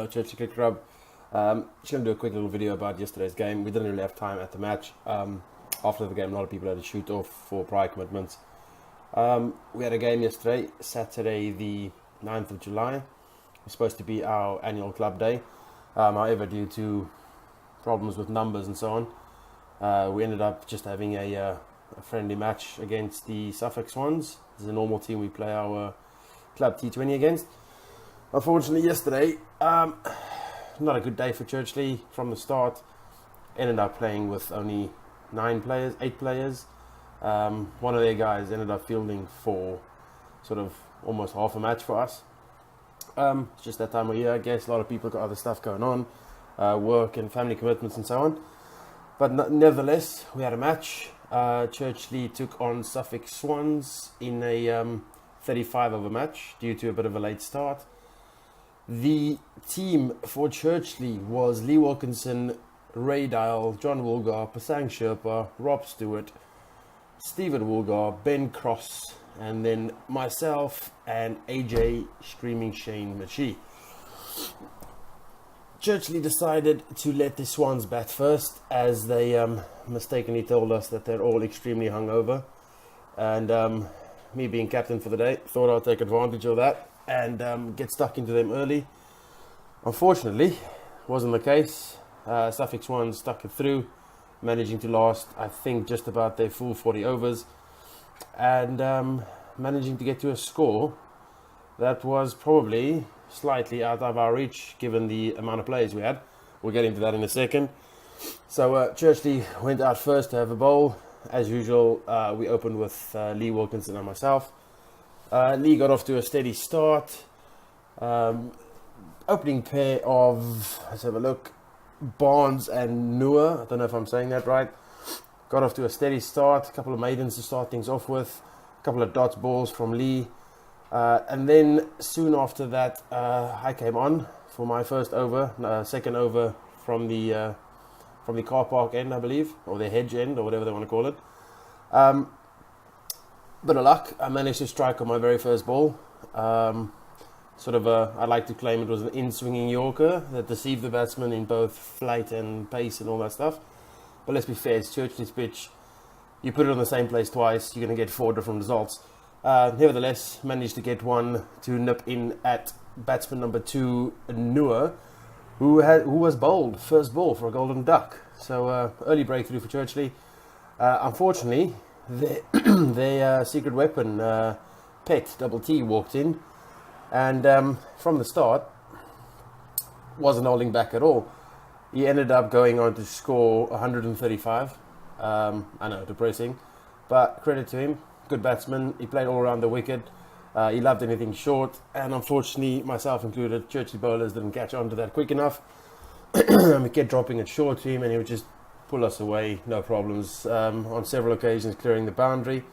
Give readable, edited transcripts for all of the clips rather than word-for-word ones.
Churchley Cricket Club. Just going to do a quick little video about yesterday's game. We didn't really have time at the match. After the game, a lot of people had to shoot off for prior commitments. We had a game yesterday, Saturday the 9th of July. It was supposed to be our annual club day. However, due to problems with numbers and so on, we ended up just having a friendly match against the Suffolk Swans. This is a normal team we play our club T20 against. Unfortunately, yesterday, not a good day for Churchley from the start. Ended up playing with only 8 players. One of their guys ended up fielding for sort of almost half a match for us. It's just that time of year, I guess. A lot of people got other stuff going on, work and family commitments and so on. But nevertheless, we had a match. Churchley took on Suffolk Swans in a 35 over match due to a bit of a late start. The team for Churchley was Lee Wilkinson, Ray Dial, John Woolgar, Pasang Sherpa, Rob Stewart, Stephen Woolgar, Ben Cross, and then myself and AJ Screaming Shane Machie. Churchley decided to let the Swans bat first, as they mistakenly told us that they're all extremely hungover. And me being captain for the day, thought I'd take advantage of that and get stuck into them early. Unfortunately, wasn't the case. Suffolk Swans stuck it through, managing to last, I think, just about their full 40 overs, and managing to get to a score that was probably slightly out of our reach given the amount of players we had. We'll get into that in a second. So Churchley went out first to have a bowl. As usual, we opened with Lee Wilkinson and myself. Lee got off to a steady start. Opening pair of, let's have a look, Barnes and Noor. I don't know if I'm saying that right. Got off to a steady start. A couple of maidens to start things off with. A couple of dots balls from Lee. And then soon after that, I came on for my first over, second over from the car park end, I believe, or the hedge end, or whatever they want to call it. Bit of luck, I managed to strike on my very first ball. I like to claim it was an in-swinging Yorker that deceived the batsman in both flight and pace and all that stuff. But let's be fair, it's Churchley's pitch. You put it on the same place twice, you're going to get 4 different results. Nevertheless, managed to get one to nip in at batsman number 2, Noor, who was bowled first ball for a golden duck. So early breakthrough for Churchley. Unfortunately, their secret weapon, Pet Double T, walked in, and from the start wasn't holding back at all. He ended up going on to score 135. I know, depressing, but credit to him. Good batsman. He played all around the wicket. He loved anything short, and unfortunately, myself included, Churchley bowlers didn't catch on to that quick enough. We kept dropping it short to him, and he would just pull us away, no problems. On several occasions, clearing the boundary.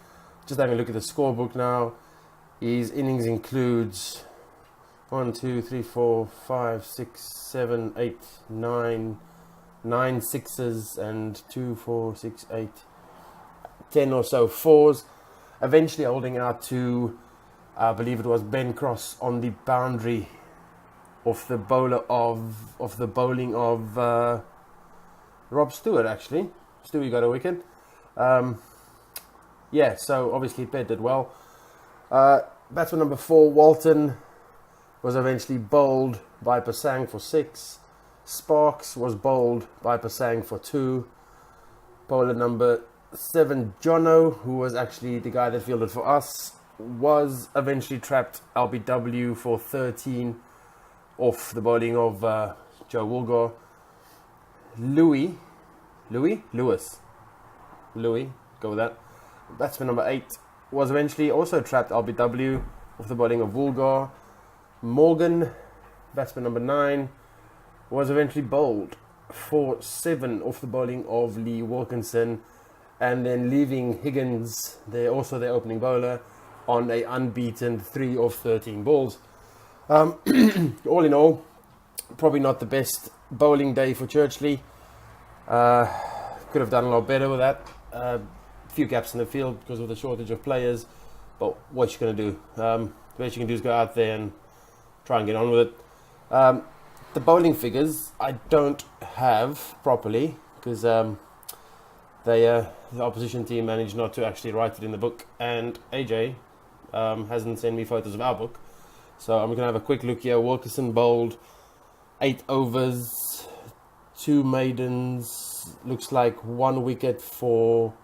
Just having a look at the scorebook now. His innings includes 1, 2, 3, 4, 5, 6, 7, 8, 9 sixes and 2, 4, 6, 8, 10 or so fours. Eventually holding out to, I believe it was Ben Cross on the boundary of the bowling of Rob Stewart, actually. Stewie got a wicket. So obviously Pet did well. Batsman number 4, Walton, was eventually bowled by Pasang for 6. Sparks was bowled by Pasang for 2. Bowler number 7, Jono, who was actually the guy that fielded for us, was eventually trapped LBW for 13 off the bowling of Joe Woolgar. Louis, go with that. Batsman number 8 was eventually also trapped LBW off the bowling of Woolgar. Morgan, batsman number 9, was eventually bowled for 7 off the bowling of Lee Wilkinson, and then leaving Higgins, their opening bowler, on a unbeaten 3 of 13 balls. All in all, probably not the best bowling day for Churchley. Could have done a lot better with that. Few gaps in the field because of the shortage of players, but what you going to do? The best you can do is go out there and try and get on with it. the bowling figures I don't have properly because the opposition team managed not to actually write it in the book, and AJ hasn't sent me photos of our book. So I'm going to have a quick look here. Wilkinson bowled 8 overs, 2 maidens, looks like 1 wicket for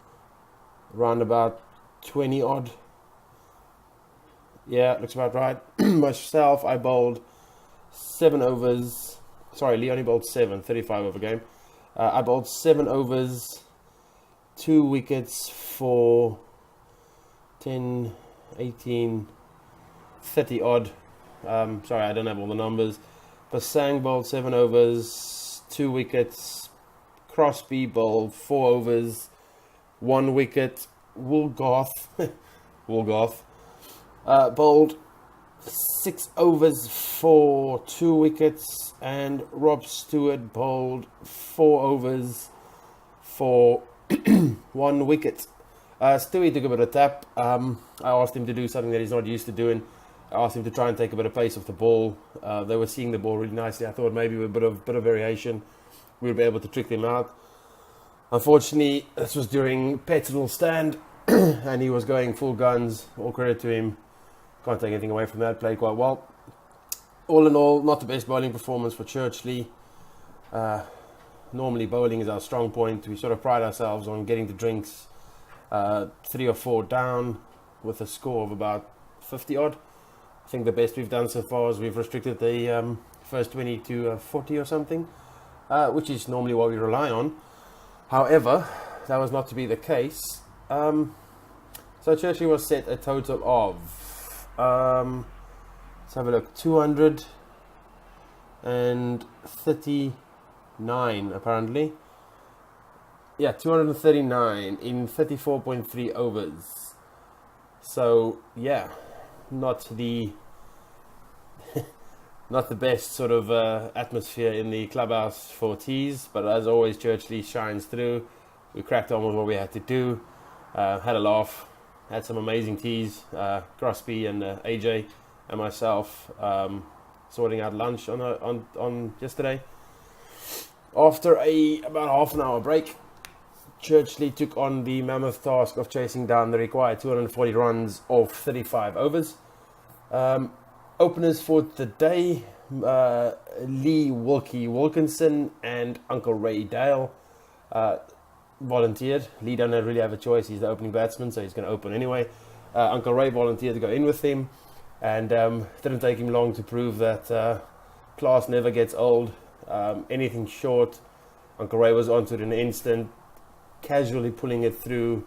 around about 20 odd. Yeah, looks about right. Myself, I bowled 7 overs. Sorry, Lee only bowled 7, 35 over game. I bowled 7 overs, 2 wickets for 10, 18, 30 odd. Sorry, I don't have all the numbers. Basang bowled 7 overs, 2 wickets. Crosby bowled 4 overs, 1 wicket. Woolgarth bowled 6 overs for 2 wickets, and Rob Stewart bowled 4 overs for 1 wicket. Stewie took a bit of tap. I asked him to do something that he's not used to doing. I asked him to try and take a bit of pace off the ball. They were seeing the ball really nicely. I thought maybe with a bit of variation we'd be able to trick them out. Unfortunately, this was during Petzl's stand, and he was going full guns. All credit to him. Can't take anything away from that. Played quite well. All in all, not the best bowling performance for Churchley. Normally, bowling is our strong point. We sort of pride ourselves on getting the drinks 3 or 4 down with a score of about 50 odd. I think the best we've done so far is we've restricted the first 20 to 40 or something, which is normally what we rely on. However, that was not to be the case. So Churchley was set a total of, let's have a look, 239 apparently. Yeah, 239 in 34.3 overs. So yeah, not the best sort of atmosphere in the clubhouse for teas, but as always, Churchley shines through. We cracked on with what we had to do, had a laugh, had some amazing teas. Crosby and AJ and myself sorting out lunch on yesterday. After about half an hour break, Churchley took on the mammoth task of chasing down the required 240 runs of 35 overs. Openers for the day, Lee Wilkinson and Uncle Ray Dale volunteered. Lee doesn't really have a choice. He's the opening batsman, so he's going to open anyway. Uncle Ray volunteered to go in with him, and didn't take him long to prove that class never gets old. Anything short, Uncle Ray was onto it in an instant, casually pulling it through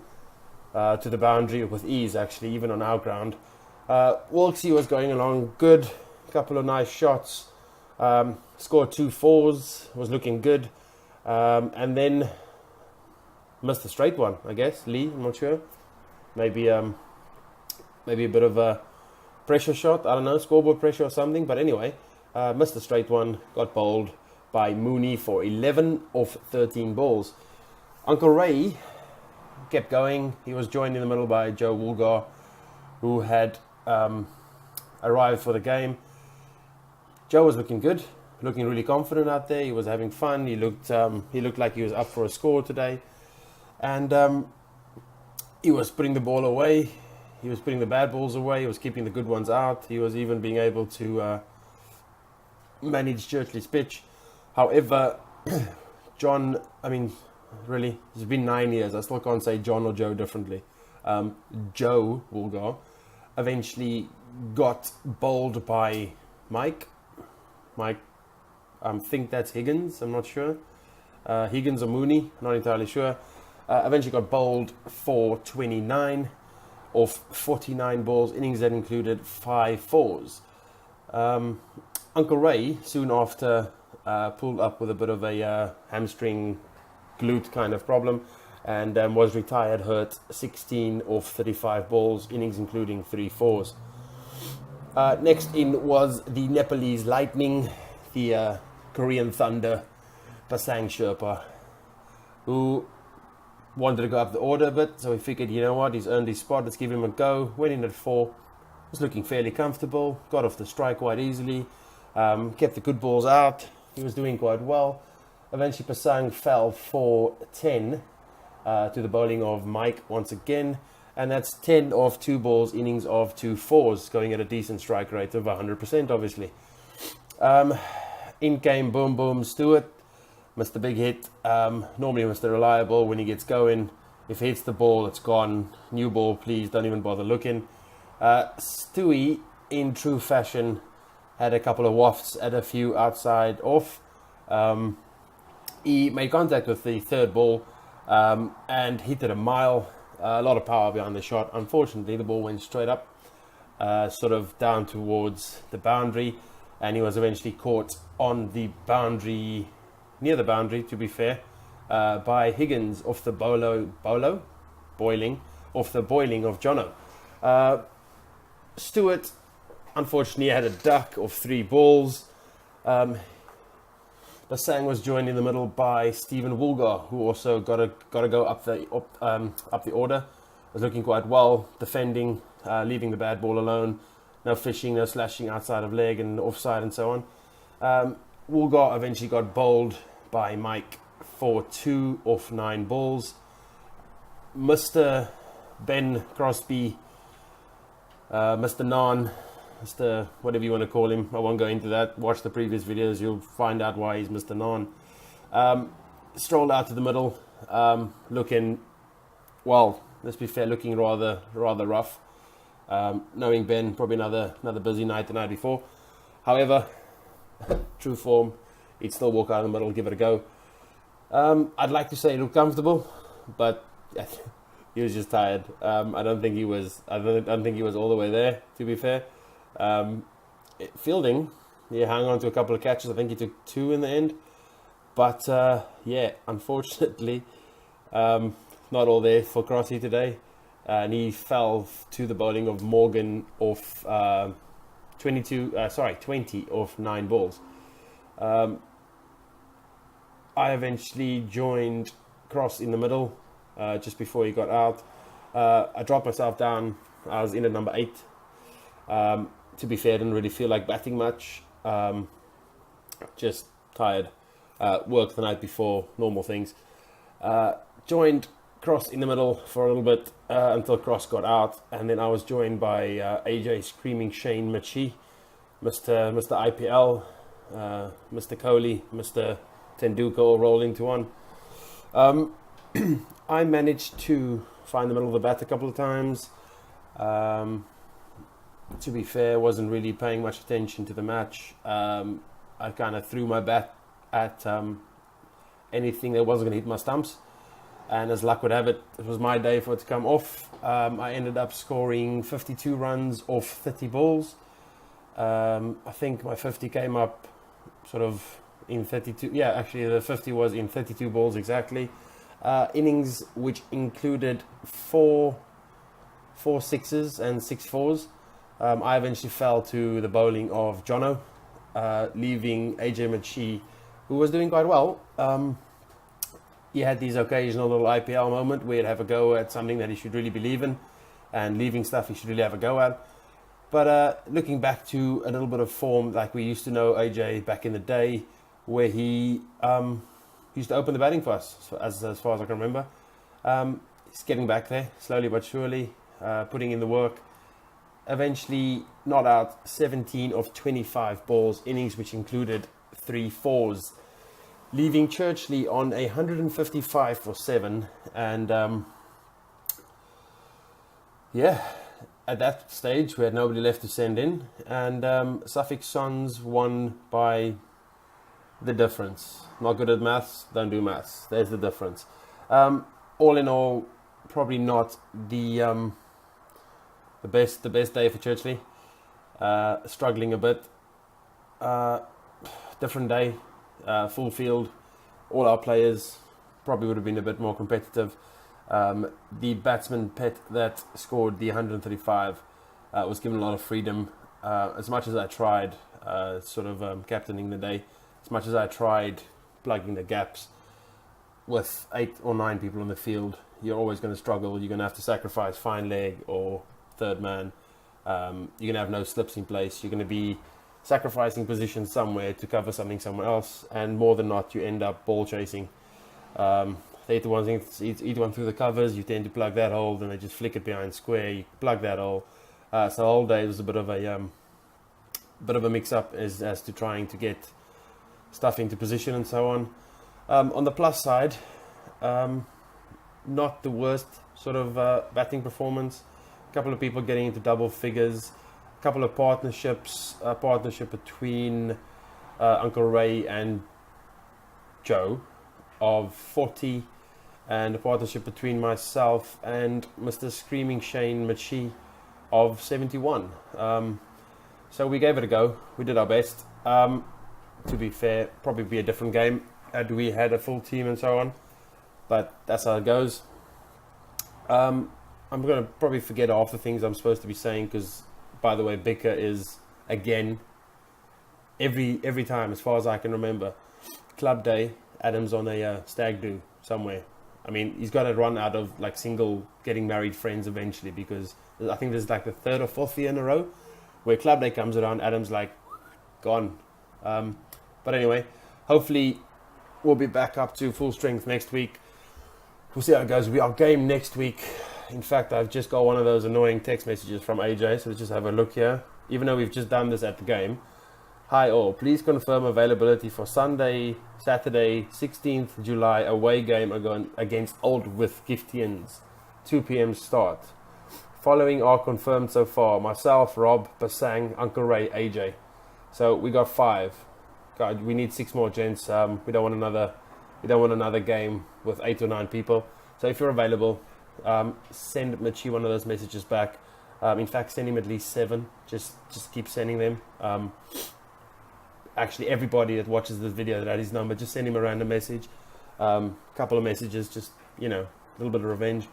to the boundary with ease, actually, even on our ground. Wilksy was going along good, a couple of nice shots, scored 2 fours, was looking good, and then missed a straight one, I guess. Lee, I'm not sure, maybe a bit of a pressure shot, I don't know, scoreboard pressure or something, but anyway, missed a straight one, got bowled by Mooney for 11 off 13 balls. Uncle Ray kept going. He was joined in the middle by Joe Woolgar, who had arrived for the game. Joe was looking good, looking really confident out there. He was having fun. He looked like he was up for a score today, and he was putting the ball away. He was putting the bad balls away. He was keeping the good ones out. He was even being able to manage Churchley's pitch. However, John, I mean, really, it's been 9 years. I still can't say John or Joe differently. Joe Woolgar eventually got bowled by Mike. I think that's Higgins. I'm not sure. Higgins or Mooney, not entirely sure. Eventually got bowled for 29 off 49 balls. Innings that included 5 fours. Uncle Ray soon after pulled up with a bit of a hamstring glute kind of problem, and was retired hurt, 16 off 35 balls, innings including 3 fours. Next in was the Nepalese Lightning, the Korean Thunder, Pasang Sherpa, who wanted to go up the order a bit, so we figured, you know what, he's earned his spot, let's give him a go. Went in at 4, was looking fairly comfortable, got off the strike quite easily, kept the good balls out, He was doing quite well. Eventually, Pasang fell for 10 to the bowling of Mike once again. And that's 10 of 2 balls, innings of 2 fours, going at a decent strike rate of 100%, obviously. In came Boom Boom Stewart, Mr. Big Hit. Normally Mr. Reliable when he gets going. If he hits the ball, it's gone. New ball, please, don't even bother looking. Stewie, in true fashion, had a couple of wafts at a few outside off. He made contact with the third ball and hit it a mile. A lot of power behind the shot. Unfortunately, the ball went straight up, sort of down towards the boundary, and he was eventually caught on the boundary, near the boundary, to be fair, by Higgins off the boiling of Jono. Stewart, unfortunately, had a duck of 3 balls. Pasang was joined in the middle by Stephen Woolgar, who also got to go up the order. Was looking quite well, defending, leaving the bad ball alone. No fishing, no slashing outside of leg and offside and so on. Woolgar eventually got bowled by Mike for 2 off 9 balls. Mr. Ben Crosby, Mr. Nan, Mr. whatever you want to call him, I won't go into that. Watch the previous videos, you'll find out why he's Mr. Nan. Strolled out to the middle, looking, well, let's be fair, looking rather rough. Knowing Ben, probably another busy night the night before. However, true form, he'd still walk out in the middle, give it a go. I'd like to say he looked comfortable, but he was just tired. I don't think he was all the way there, to be fair. Fielding, he hung on to a couple of catches. I think he took 2 in the end. But unfortunately, not all there for Crossy today. And he fell to the bowling of Morgan off 20 off 9 balls. I eventually joined Cross in the middle just before he got out. I dropped myself down. I was in at number 8. To be fair, I didn't really feel like batting much. Just tired. Worked the night before, normal things. Joined Cross in the middle for a little bit until Cross got out, and then I was joined by AJ Screaming Shane Machi, Mr. IPL, Mr. Kohli, Mr. Tendulkar all rolled into one. I managed to find the middle of the bat a couple of times. To be fair, wasn't really paying much attention to the match. I kind of threw my bat at anything that wasn't going to hit my stumps. And as luck would have it, it was my day for it to come off. I ended up scoring 52 runs off 30 balls. I think my 50 came up sort of in 32. Yeah, actually the 50 was in 32 balls exactly. Innings which included 4 sixes and 6 fours. I eventually fell to the bowling of Jono, leaving AJ Machi, who was doing quite well. He had these occasional little IPL moment where he'd have a go at something that he should really believe in, and leaving stuff he should really have a go at. But looking back to a little bit of form like we used to know AJ back in the day, where he used to open the batting for us, as far as I can remember. He's getting back there, slowly but surely, putting in the work. Eventually not out 17 of 25 balls, innings which included 3 fours, leaving Churchley on 155 for 7. And at that stage we had nobody left to send in, and Suffolk Sons won by the difference. Not good at maths, don't do maths. There's the difference. All in all, probably not the best day for Churchley. Struggling a bit. Different day. Full field. All our players probably would have been a bit more competitive. The batsman Pet that scored the 135 was given a lot of freedom. As much as I tried captaining the day, as much as I tried plugging the gaps with 8 or 9 people on the field, you're always going to struggle. You're going to have to sacrifice fine leg or third man. You're going to have no slips in place. You're going to be sacrificing position somewhere to cover something somewhere else, and more than not, you end up ball chasing. They hit one thing, eat one through the covers, you tend to plug that hole, then they just flick it behind square, you plug that hole. So the whole day was a bit of a mix-up as to trying to get stuff into position and so on. On the plus side, not the worst sort of batting performance. A couple of people getting into double figures, a couple of partnerships, a partnership between Uncle Ray and Joe of 40, and a partnership between myself and Mr. Screaming Shane Machi of 71. So we gave it a go. We did our best. To be fair, probably be a different game had we had a full team and so on. But that's how it goes. I'm going to probably forget half the things I'm supposed to be saying because, by the way, Bicker is, again, every time, as far as I can remember, club day, Adam's on a stag do somewhere. I mean, he's got to run out of like single getting married friends eventually, because I think there's like the third or fourth year in a row where club day comes around, Adam's like gone. But anyway, hopefully we'll be back up to full strength next week. We'll see how it goes. Our game next week. In fact, I've just got one of those annoying text messages from AJ, so let's just have a look here. Even though we've just done this at the game. Hi all, please confirm availability for Saturday, 16th July away game against Aldworth Giftians, 2 p.m. start. Following are confirmed so far: myself, Rob, Basang, Uncle Ray, AJ. So we got 5. God, we need 6 more gents. We don't want another game with 8 or 9 people. So if you're available, send Machi one of those messages back. In fact, send him at least 7. Just keep sending them. Actually, everybody that watches this video that had his number, just send him a random message. Couple of messages, just, a little bit of revenge.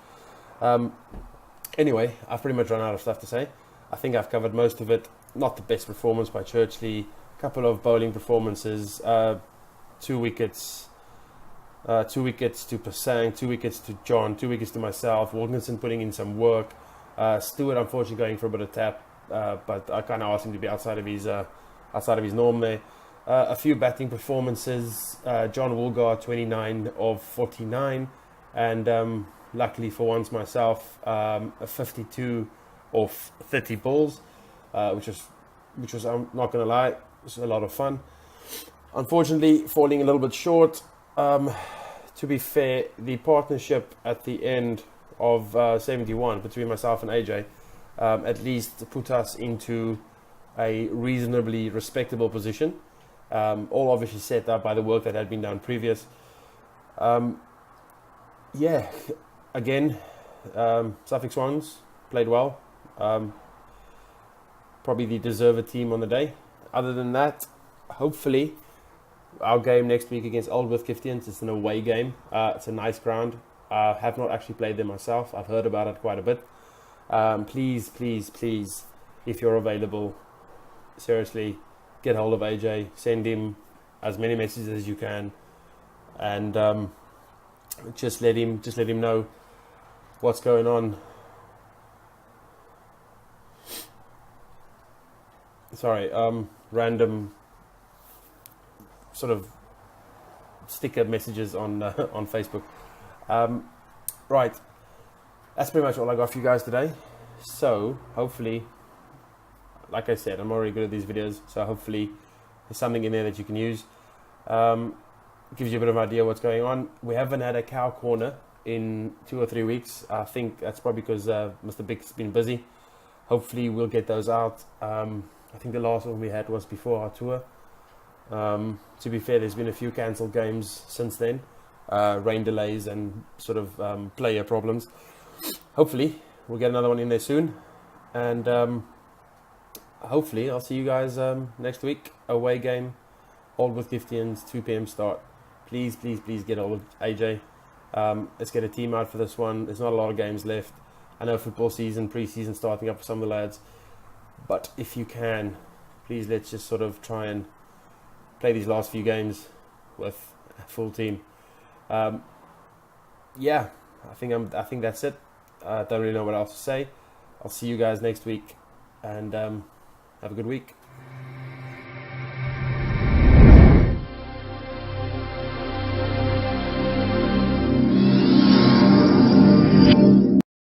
Anyway, I've pretty much run out of stuff to say. I think I've covered most of it. Not the best performance by Churchley. Couple of bowling performances. 2 wickets. 2 wickets to Pasang, 2 wickets to John, 2 wickets to myself. Wilkinson putting in some work. Stewart unfortunately going for a bit of tap, but I kind of asked him to be outside of his norm there. A few batting performances. John Woolgar 29 of 49, and luckily for once myself, a 52 of 30 balls, which was I'm not going to lie, it was a lot of fun. Unfortunately, falling a little bit short. To be fair, the partnership at the end of 71 between myself and AJ at least put us into a reasonably respectable position, all obviously set up by the work that had been done previous. Again, Suffolk Swans played well, probably the deserved team on the day. Other than that, hopefully our game next week against Aldworth Giftians, it's an away game. It's a nice ground. I have not actually played there myself. I've heard about it quite a bit. Please, if you're available, seriously, get hold of AJ. Send him as many messages as you can, and just let him know what's going on. Sorry, random sort of sticker messages on on Facebook. Right, that's pretty much all I got for you guys today. So hopefully, like I said, I'm already good at these videos, so hopefully there's something in there that you can use. Gives you a bit of an idea what's going on. We haven't had a cow corner in 2 or 3 weeks. I think that's probably because Mr. Bick's been busy. Hopefully we'll get those out. I think the last one we had was before our tour. To be fair, there's been a few cancelled games since then. Rain delays and sort of player problems. Hopefully we'll get another one in there soon. And hopefully I'll see you guys next week. Away game, Aldworth Giftians, 2 p.m. start. Please get hold of AJ. Let's get a team out for this one. There's not a lot of games left. I know football season, pre-season starting up for some of the lads. But if you can, please let's just sort of try and play these last few games with a full team. Yeah, I think that's it. Don't really know what else to say. I'll see you guys next week, and have a good week.